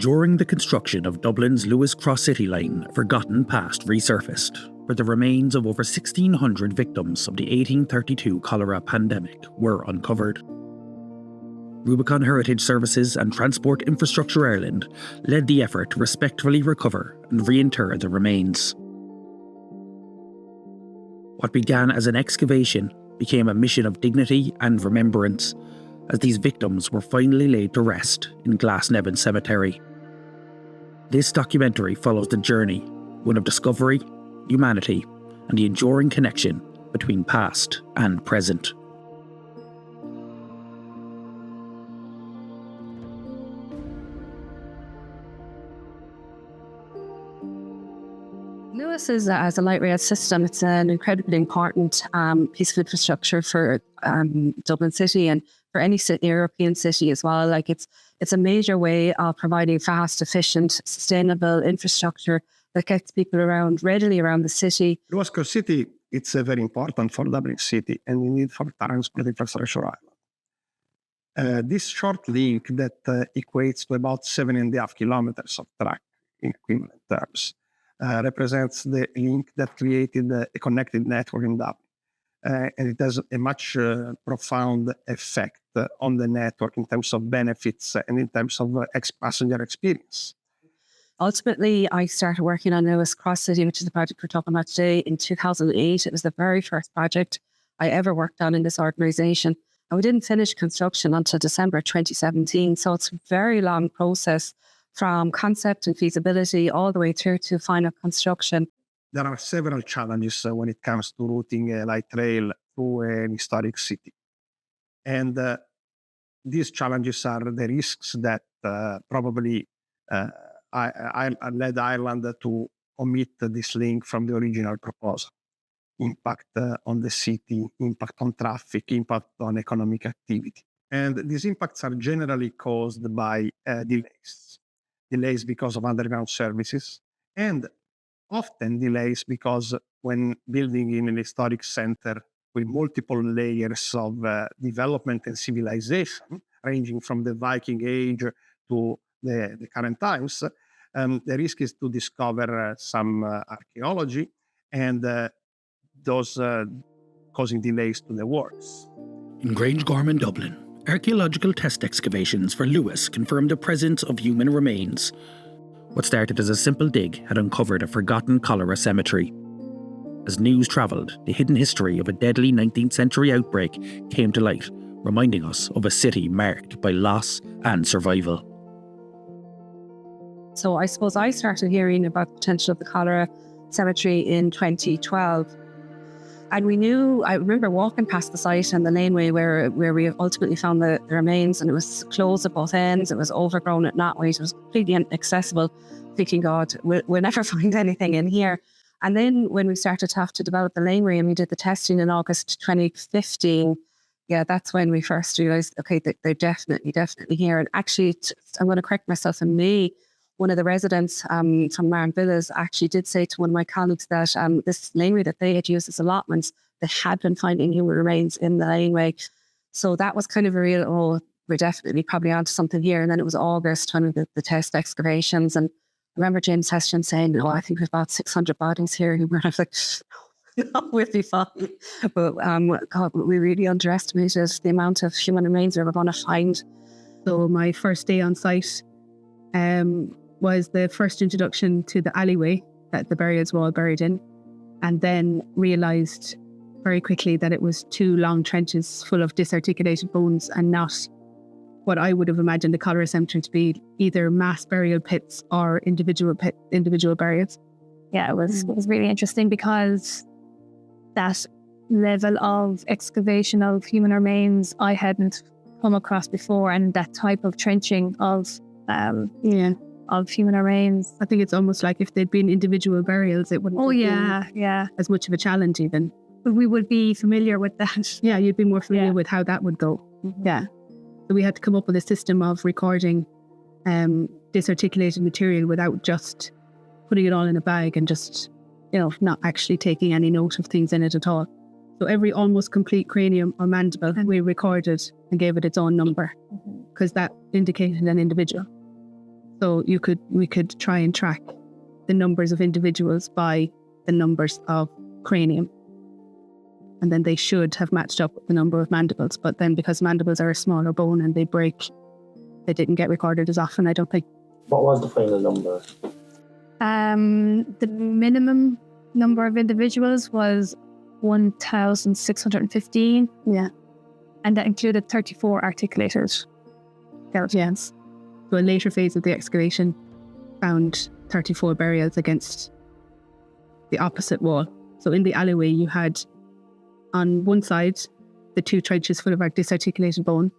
During the construction of Dublin's Luas Cross City line, a forgotten past resurfaced, where the remains of over 1,600 victims of the 1832 cholera pandemic were uncovered. Rubicon Heritage Services and Transport Infrastructure Ireland led the effort to respectfully recover and reinter the remains. What began as an excavation became a mission of dignity and remembrance, as these victims were finally laid to rest in Glasnevin Cemetery. This documentary follows the journey, one of discovery, humanity, and the enduring connection between past and present. Luas is, as a light rail system, it's an incredibly important piece of infrastructure for Dublin City and for any European city as well. Like it's a major way of providing fast, efficient, sustainable infrastructure that gets people around readily around the city. Luas Cross City, it's very important for Dublin City and indeed for transport infrastructure island. This short link that equates to about 7.5 kilometers of track in equivalent terms represents the link that created a connected network in Dublin. And it has a much profound effect on the network in terms of benefits and in terms of passenger experience. Ultimately, I started working on Luas Cross City, which is the project we're talking about today, in 2008. It was the very first project I ever worked on in this organisation. And we didn't finish construction until December 2017. So it's a very long process from concept and feasibility all the way through to final construction. There are several challenges when it comes to routing a light rail through an historic city. And these challenges are the risks that probably led Ireland to omit this link from the original proposal. Impact on the city, impact on traffic, impact on economic activity. And these impacts are generally caused by delays. Delays because of underground services, and often delays because when building in an historic center with multiple layers of development and civilization, ranging from the Viking Age to the current times, the risk is to discover some archaeology and those causing delays to the works. In Grangegorman, Dublin, archaeological test excavations for Luas confirmed the presence of human remains. What started as a simple dig had uncovered a forgotten cholera cemetery. As news travelled, the hidden history of a deadly 19th century outbreak came to light, reminding us of a city marked by loss and survival. So I suppose I started hearing about the potential of the cholera cemetery in 2012. And we knew, I remember walking past the site and the laneway where we ultimately found the remains, and it was closed at both ends. It was overgrown at knotweight. It was completely inaccessible, thinking, God, we'll never find anything in here. And then when we started to have to develop the laneway and we did the testing in August 2015, that's when we first realised, okay, they're definitely here. And actually, I'm going to correct myself, in May, one of the residents from Marne Villas actually did say to one of my colleagues that this laneway that they had used as allotments, they had been finding human remains in the laneway. So that was kind of a real, we're definitely probably onto something here. And then it was August, one of the test excavations. And I remember James Heston saying, I think we've about 600 bodies here. And I was like, we'll be fine. But God, we really underestimated the amount of human remains we were going to find. So my first day on site was the first introduction to the alleyway that the burials were all buried in, and then realised very quickly that it was two long trenches full of disarticulated bones and not what I would have imagined the cholera cemetery to be, either mass burial pits or individual burials. Yeah, it was really interesting because that level of excavation of human remains I hadn't come across before, and that type of trenching of human remains. I think it's almost like if they'd been individual burials, it wouldn't have as much of a challenge even. But we would be familiar with that. Yeah, you'd be more familiar with how that would go. Mm-hmm. Yeah. So we had to come up with a system of recording disarticulated material without just putting it all in a bag and just, not actually taking any note of things in it at all. So every almost complete cranium or mandible we recorded and gave it its own number because that indicated an individual. So we could try and track the numbers of individuals by the numbers of cranium. And then they should have matched up with the number of mandibles. But then because mandibles are a smaller bone and they break, they didn't get recorded as often, I don't think. What was the final number? The minimum number of individuals was 1,615. Yeah. And that included 34 articulated skeletons. So a later phase of the excavation found 34 burials against the opposite wall. So in the alleyway, you had on one side the 2 trenches full of our disarticulated bone,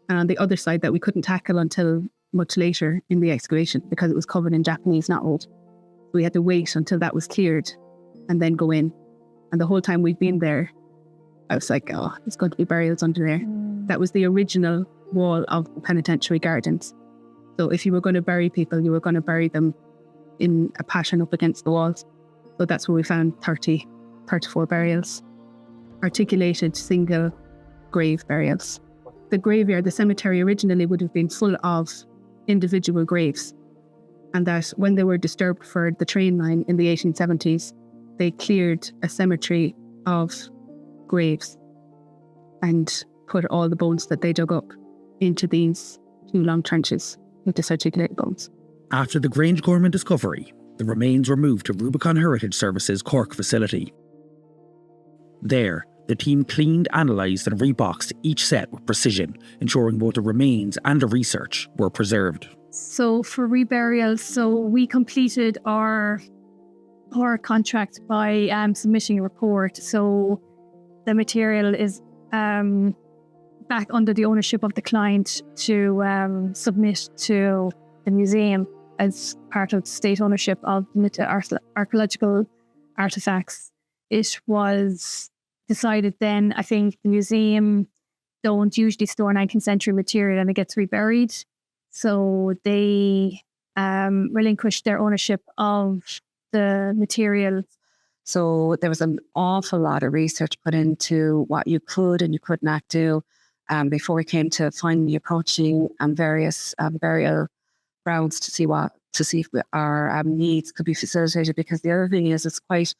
and on the other side that we couldn't tackle until much later in the excavation because it was covered in Japanese knotwood. We had to wait until that was cleared and then go in. And the whole time we'd been there, I was like, oh, there's going to be burials under there. That was the original wall of the penitentiary gardens. So if you were going to bury people, you were going to bury them in a pattern up against the walls. So that's where we found 34 burials. Articulated single grave burials. The graveyard, the cemetery originally would have been full of individual graves. And that when they were disturbed for the train line in the 1870s, they cleared a cemetery of graves and put all the bones that they dug up into these 2 long trenches with disarticulated bones. After the Grangegorman discovery, the remains were moved to Rubicon Heritage Services Cork facility. There, the team cleaned, analysed and reboxed each set with precision, ensuring both the remains and the research were preserved. So for reburial, we completed our contract by submitting a report. So the material is back under the ownership of the client to submit to the museum as part of state ownership of archaeological artefacts. It was decided then, I think the museum don't usually store 19th century material and it gets reburied. So they relinquished their ownership of the material. So there was an awful lot of research put into what you could and you could not do before we came to finally approaching various burial grounds to see if our needs could be facilitated. Because the other thing is, it's quite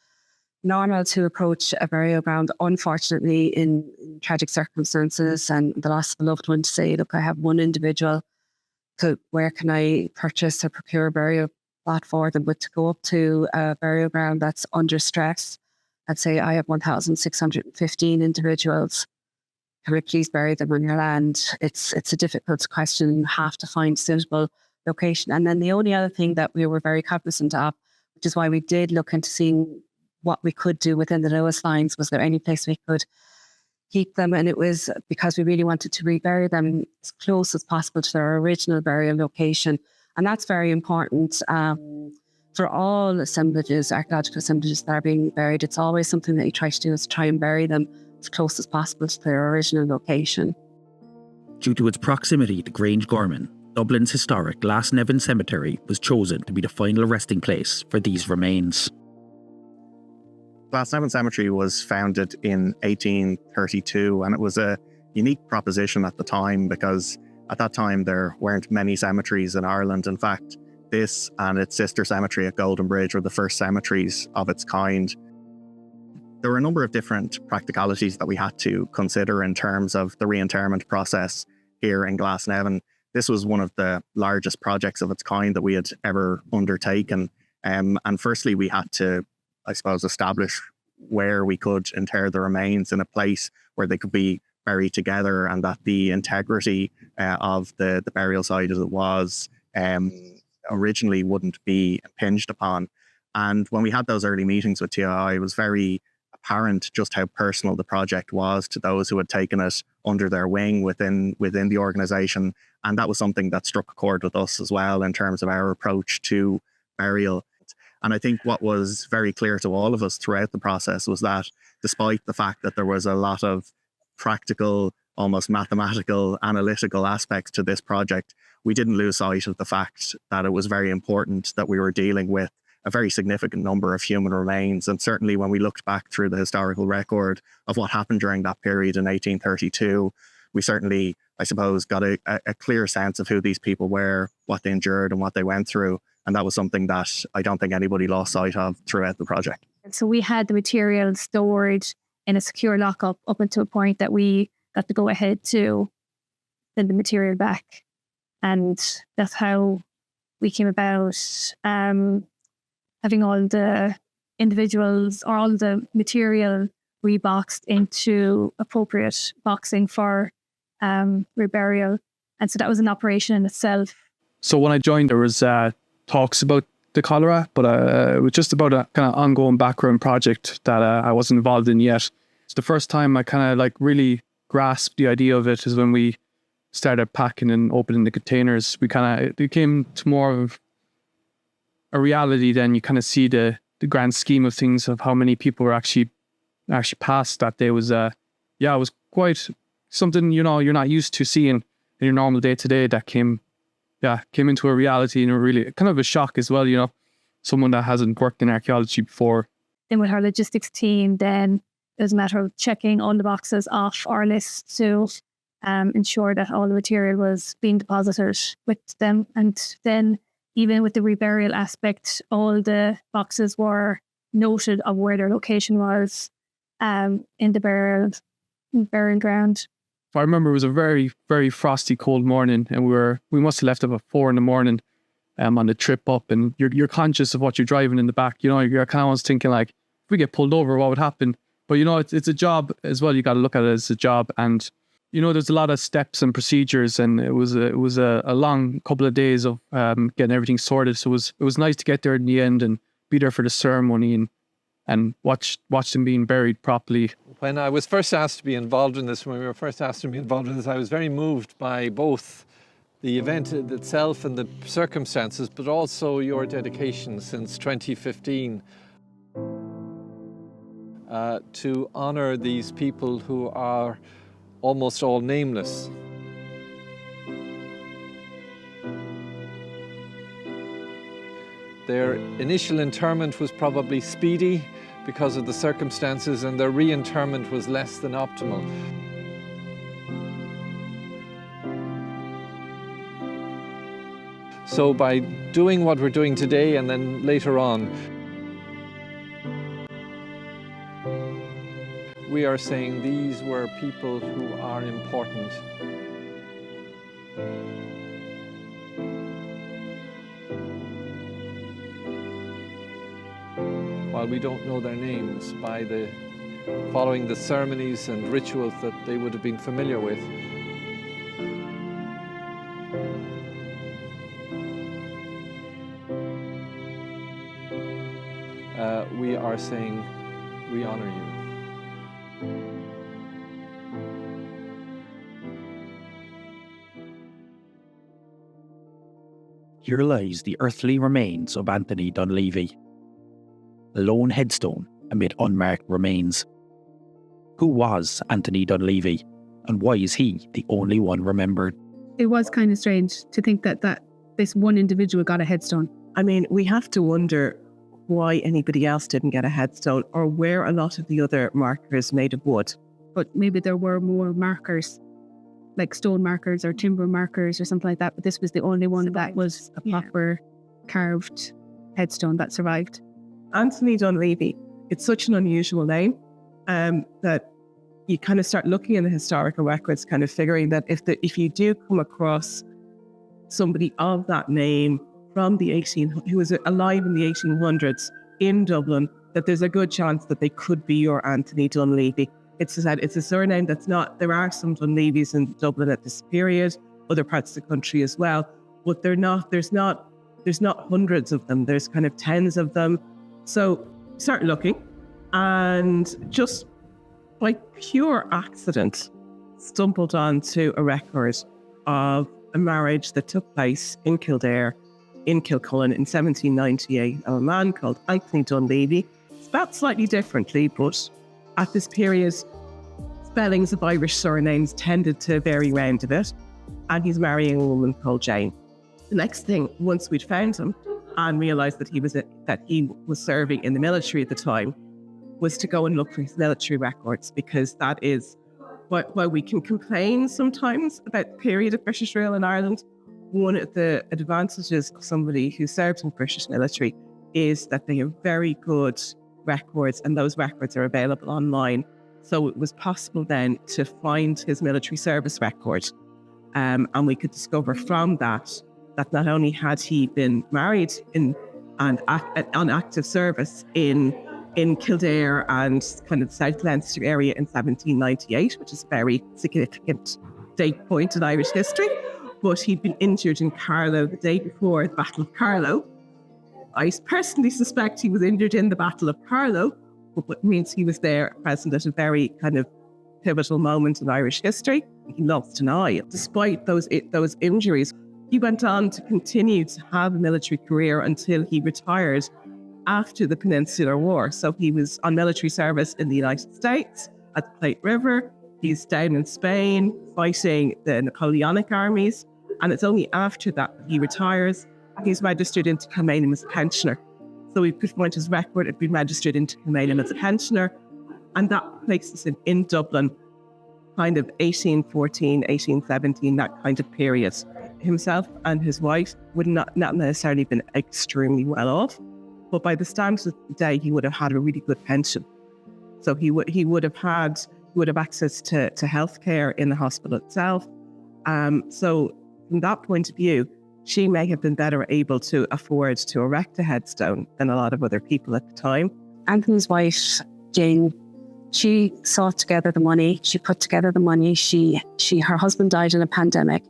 normal to approach a burial ground, unfortunately, in tragic circumstances and the loss of a loved one, to say, look, I have one individual, where can I purchase or procure a burial plot for them? But to go up to a burial ground that's under stress and say, I have 1,615 individuals, can we please bury them on your land? It's a difficult question. You have to find suitable location. And then the only other thing that we were very cognizant of, which is why we did look into seeing what we could do within the Luas lines, was there any place we could keep them? And it was because we really wanted to rebury them as close as possible to their original burial location. And that's very important for all assemblages, archaeological assemblages that are being buried. It's always something that you try to do, is try and bury them as close as possible to their original location. Due to its proximity to Grangegorman, Dublin's historic Glasnevin Cemetery was chosen to be the final resting place for these remains. Glasnevin Cemetery was founded in 1832, and it was a unique proposition at the time because at that time there weren't many cemeteries in Ireland. In fact, this and its sister cemetery at Golden Bridge were the first cemeteries of its kind. There were a number of different practicalities that we had to consider in terms of the reinterment process here in Glasnevin. This was one of the largest projects of its kind that we had ever undertaken. And firstly, we had to, I suppose, establish where we could inter the remains in a place where they could be buried together and that the integrity of the burial site as it was originally wouldn't be impinged upon. And when we had those early meetings with TII, it was very apparent just how personal the project was to those who had taken it under their wing within the organisation. And that was something that struck a chord with us as well in terms of our approach to burial. And I think what was very clear to all of us throughout the process was that despite the fact that there was a lot of practical, almost mathematical, analytical aspects to this project, we didn't lose sight of the fact that it was very important that we were dealing with a very significant number of human remains. And certainly when we looked back through the historical record of what happened during that period in 1832, we certainly, I suppose, got a clear sense of who these people were, what they endured and what they went through. And that was something that I don't think anybody lost sight of throughout the project. So we had the material stored in a secure lockup up until a point that we got to go ahead to send the material back. And that's how we came about having all the individuals or all the material reboxed into appropriate boxing for reburial. And so that was an operation in itself. So when I joined, there was talks about the cholera, but it was just about a kind of ongoing background project that I wasn't involved in yet. So the first time I kind of like really grasped the idea of it is when we started packing and opening the containers. It became to more of a reality. Then you kind of see the grand scheme of things of how many people were actually passed that day. It was it was quite something, you know, you're not used to seeing in your normal day to day that came into a reality, and a really kind of a shock as well, you know, someone that hasn't worked in archaeology before. Then with our logistics team, then it was a matter of checking all the boxes off our list to ensure that all the material was being deposited with them. And then even with the reburial aspect, all the boxes were noted of where their location was in the burial ground. I remember it was a very, very frosty, cold morning, and we must have left about 4 a.m. On the trip up, and you're conscious of what you're driving in the back. You know, you're kind of always thinking like, if we get pulled over, what would happen? But you know, it's a job as well. You got to look at it as a job, and you know, there's a lot of steps and procedures, and it was a long couple of days of getting everything sorted. So it was nice to get there in the end and be there for the ceremony and watch them being buried properly. When I was first asked to be involved in this, I was very moved by both the event itself and the circumstances, but also your dedication since 2015 to honour these people who are almost all nameless. Their initial interment was probably speedy because of the circumstances, and their reinterment was less than optimal. So by doing what we're doing today and then later on, we are saying these were people who are important. While we don't know their names, following the ceremonies and rituals that they would have been familiar with, we are saying we honor you. Here lies the earthly remains of Anthony Dunlevy, a lone headstone amid unmarked remains. Who was Anthony Dunlevy, and why is he the only one remembered? It was kind of strange to think that this one individual got a headstone. I mean, we have to wonder why anybody else didn't get a headstone, or where a lot of the other markers made of wood. But maybe there were more markers, like stone markers or timber markers or something like that. But this was the only one that was a proper carved headstone that survived. Anthony Dunlevy, it's such an unusual name that you kind of start looking in the historical records, kind of figuring that if you do come across somebody of that name from who was alive in the 1800s in Dublin, that there's a good chance that they could be your Anthony Dunlevy. It's a surname that's not. There are some Dunlevys in Dublin at this period, other parts of the country as well, but they're not. There's not hundreds of them. There's kind of tens of them. So start looking, and just by pure accident, stumbled onto a record of a marriage that took place in Kildare, in Kilcullen in 1798, of a man called Anthony Dunlevy. Spelled slightly differently, but at this period, spellings of Irish surnames tended to vary round a bit, and he's marrying a woman called Jane. The next thing, once we'd found him and realised that he was serving in the military at the time, was to go and look for his military records, because that is while we can complain sometimes about the period of British rule in Ireland, one of the advantages of somebody who served in the British military is that they have very good records, and those records are available online. So it was possible then to find his military service record, and we could discover from that not only had he been married and on active service in Kildare and kind of South Leinster area in 1798, which is a very significant date point in Irish history, but he'd been injured in Carlow the day before the Battle of Carlow. I personally suspect he was injured in the Battle of Carlow, but means he was there present at a very kind of pivotal moment in Irish history. He lost an eye. Despite those injuries, he went on to continue to have a military career until he retired after the Peninsular War. So he was on military service in the United States at the Plate River. He's down in Spain fighting the Napoleonic armies. And it's only after that he retires. He's registered into Kilmainham as a pensioner. So we could find his record had been registered into Kilmainham as a pensioner. And that places him in Dublin, kind of 1814, 1817, that kind of period. Himself and his wife would not necessarily been extremely well off, but by the standards of the day, he would have had a really good pension. So he would have access to healthcare in the hospital itself. So from that point of view, she may have been better able to afford to erect a headstone than a lot of other people at the time. Anthony's wife, Jane, she sought together the money. She put together the money. Her husband died in a pandemic,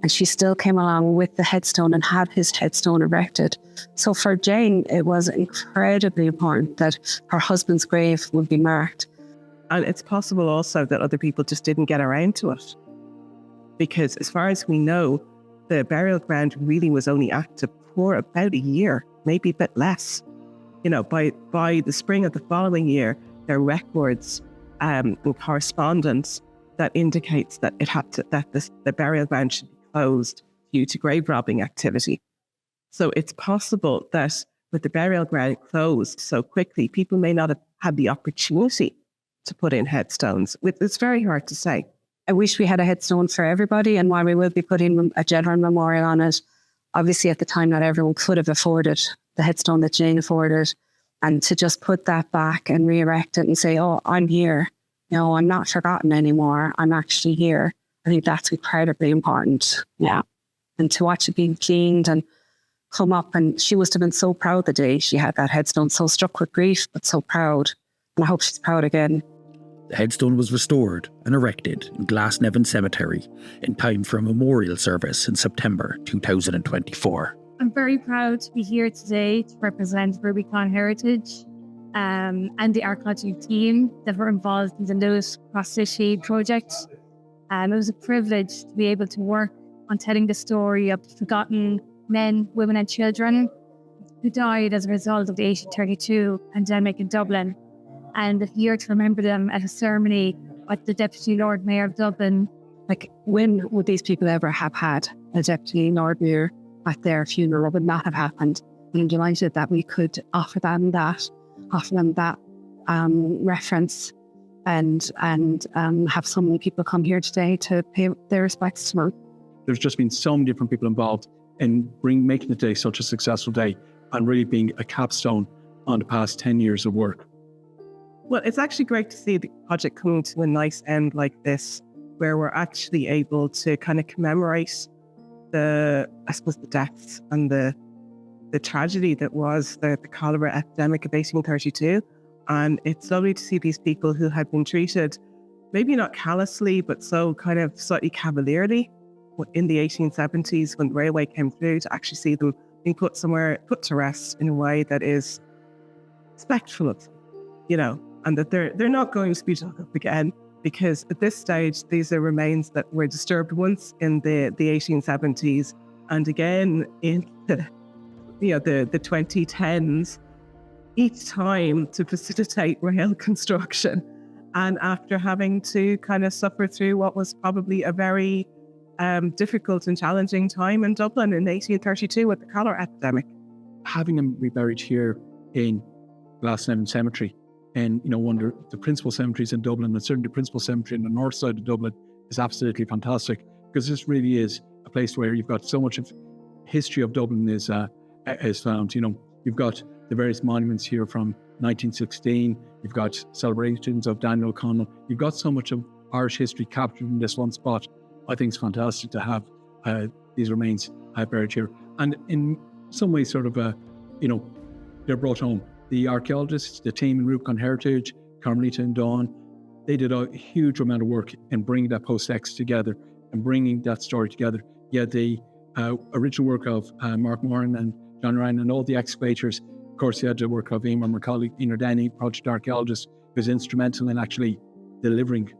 and she still came along with the headstone and had his headstone erected. So for Jane, it was incredibly important that her husband's grave would be marked. And it's possible also that other people just didn't get around to it. Because as far as we know, the burial ground really was only active for about a year, maybe a bit less. By the spring of the following year, there are records and correspondence that indicates that the burial ground should be closed due to grave robbing activity. So it's possible that with the burial ground closed so quickly, people may not have had the opportunity to put in headstones. It's very hard to say. I wish we had a headstone for everybody, and while we will be putting a general memorial on it, obviously at the time not everyone could have afforded the headstone that Jane afforded, and to just put that back and re-erect it and say, oh, I'm here. I'm not forgotten anymore. I'm actually here. I think that's incredibly important. Yeah. And to watch it being cleaned and come up, and she must have been so proud the day she had that headstone, so struck with grief, but so proud. And I hope she's proud again. The headstone was restored and erected in Glasnevin Cemetery in time for a memorial service in September 2024. I'm very proud to be here today to represent Rubicon Heritage and the archaeology team that were involved in the Luas Cross City project. It was a privilege to be able to work on telling the story of forgotten men, women and children who died as a result of the 1832 pandemic in Dublin, and here to remember them at a ceremony at the Deputy Lord Mayor of Dublin. Like, when would these people ever have had a Deputy Lord Mayor at their funeral? It would not have happened. And I'm delighted that we could offer them that reference and have so many people come here today to pay their respects to them. There's just been so many different people involved in making the day such a successful day and really being a capstone on the past 10 years of work. Well, it's actually great to see the project coming to a nice end like this, where we're actually able to kind of commemorate the deaths and the tragedy that was the cholera epidemic of 1832. And it's lovely to see these people who had been treated, maybe not callously, but so kind of slightly cavalierly in the 1870s when the railway came through, to actually see them being put to rest in a way that is respectful of them, and that they're not going to be dug up again, because at this stage, these are remains that were disturbed once in the 1870s and again in the 2010s, each time to facilitate rail construction. And after having to kind of suffer through what was probably a very difficult and challenging time in Dublin in 1832 with the cholera epidemic. Having them reburied here in Glasnevin Cemetery And, one of the principal cemeteries in Dublin, and certainly the principal cemetery in the north side of Dublin, is absolutely fantastic, because this really is a place where you've got so much of history of Dublin is found. You've got the various monuments here from 1916. You've got celebrations of Daniel O'Connell. You've got so much of Irish history captured in this one spot. I think it's fantastic to have these remains buried here. And in some ways, sort of, they're brought home. The archaeologists, the team in Rubicon Heritage, Carmelita and Dawn, they did a huge amount of work in bringing that post-ex together and bringing that story together. Yeah, the original work of Mark Moran and John Ryan and all the excavators. Of course, you had the work of Eamon, my colleague, Ian Denny, project archaeologist, who was instrumental in actually delivering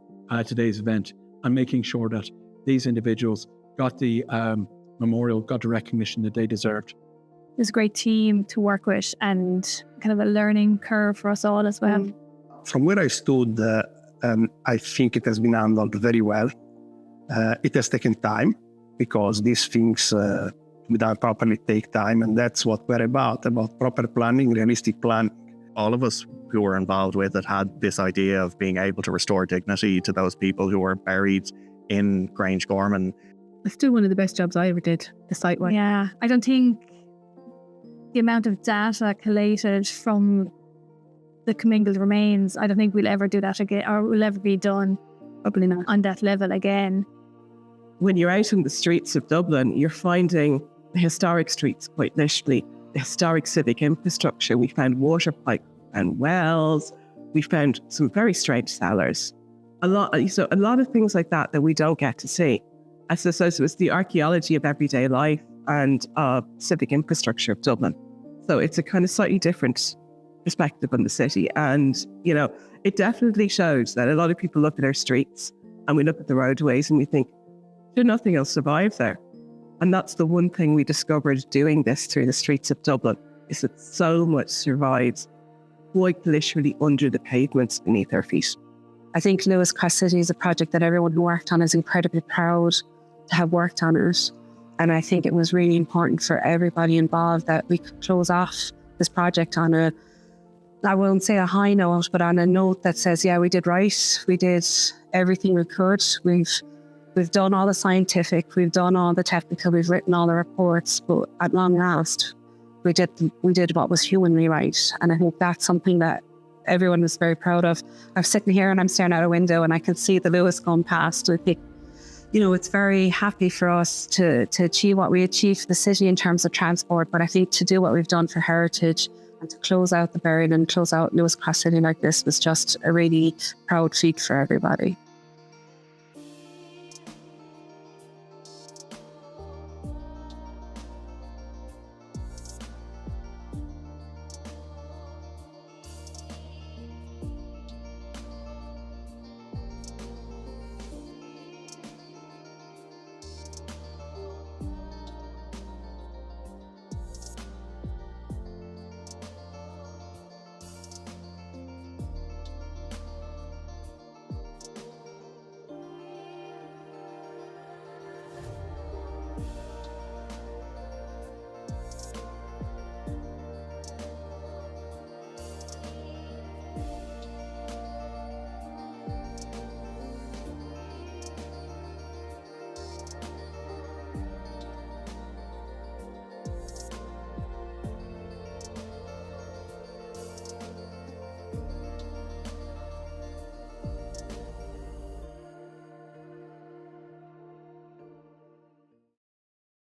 today's event and making sure that these individuals got the memorial, got the recognition that they deserved. It was a great team to work with and kind of a learning curve for us all as well. From where I stood, I think it has been handled very well. It has taken time, because these things to be done properly take time, and that's what we're about proper planning, realistic planning. All of us who were involved with it had this idea of being able to restore dignity to those people who were buried in Grange Gorman. It's still one of the best jobs I ever did, the site work. Yeah, I don't think the amount of data collated from the commingled remains, I don't think we'll ever do that again, or will ever be done Probably not. on that level again. When you're out in the streets of Dublin, you're finding the historic streets, quite literally, the historic civic infrastructure. We found water pipes and wells. We found some very strange cellars. A lot of things like that we don't get to see. I suppose it was the archaeology of everyday life and civic infrastructure of Dublin. So it's a kind of slightly different perspective on the city. And, it definitely shows that a lot of people look at our streets and we look at the roadways and we think, nothing will survive there. And that's the one thing we discovered doing this through the streets of Dublin, is that so much survives quite literally under the pavements beneath our feet. I think Luas Cross City is a project that everyone who worked on is incredibly proud to have worked on it. And I think it was really important for everybody involved that we could close off this project on I won't say a high note, but on a note that says, yeah, we did right. We did everything we could. We've done all the scientific, we've done all the technical, we've written all the reports, but at long last, we did what was humanly right. And I think that's something that everyone was very proud of. I'm sitting here and I'm staring out a window and I can see the Luas going past. I think, it's very happy for us to achieve what we achieved for the city in terms of transport, but I think to do what we've done for heritage and to close out the burial and close out Luas Cross City like this was just a really proud feat for everybody.